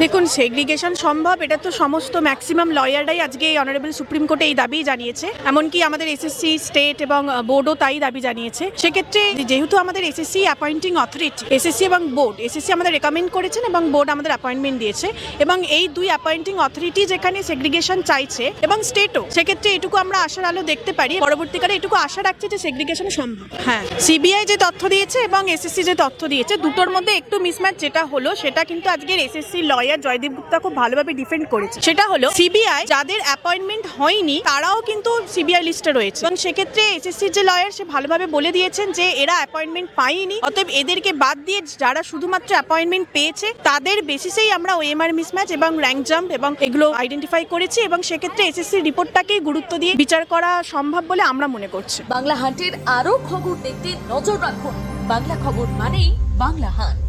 দেখুন, সেগ্রিগেশন সম্ভব, এটা তো সমস্ত ম্যাক্সিমাম লয়াররাই আজকে অনারেবল সুপ্রিম কোর্টে এই দাবি জানিয়েছে। এমনকি আমাদের এসএসসি স্টেট এবং বোর্ডও তাই দাবি জানিয়েছে। সেক্ষেত্রে যেহেতু আমাদের এসএসসি অ্যাপয়েন্টিং অথরিটি, এসএসসি এবং বোর্ড, এসএসসি আমাদের রেকমেন্ড করেছেন এবং বোর্ড আমাদের অ্যাপয়েন্টমেন্ট দিয়েছে, এবং এই দুই অ্যাপয়েন্টিং অথরিটি যেখানে সেগ্রিগেশন চাইছে এবং স্টেটও, সেক্ষেত্রে এটুকু আমরা আশার আলো দেখতে পারি। পরবর্তীকালে এটুকু আশা রাখছে যে সেগ্রিগেশন সম্ভব। হ্যাঁ, সিবিআই যে তথ্য দিয়েছে এবং এসএসসি যে তথ্য দিয়েছে, দুটোর মধ্যে একটু মিসম্যাচ যেটা হলো, সেটা কিন্তু আজকের এসএসসি লয়ার জয়দীপ গুপ্তা খুব ভালোভাবে ডিফেন্ড করেছে। সেটা হলো সিবিআই যাদের অ্যাপয়েন্টমেন্ট হয়নি তারাও কিন্তু সিবিআই লিস্টে রয়েছে, এবং সেক্ষেত্রে এসএসসির যে লয়ার সে ভালোভাবে বলে দিয়েছেন যে এরা অ্যাপয়েন্টমেন্ট পায়নি, অতএব এদেরকে বাদ দিয়ে যারা শুধুমাত্র অ্যাপয়েন্টমেন্ট পেয়েছে তাদের বেসিসেই আমরা ওএমআর মিসম্যাচ এবং র্যাঙ্ক জাম্প এবং এগুলো আইডেন্টিফাই করেছি, এবং সেক্ষেত্রে এসএসসির রিপোর্টটাকেই গুরুত্ব দিয়ে বিচার করা সম্ভব বলে আমরা মনে করছি। বাংলা হাটের আরো খবর দেখতে নজর রাখুন। বাংলা খবর মানেই বাংলা হাট।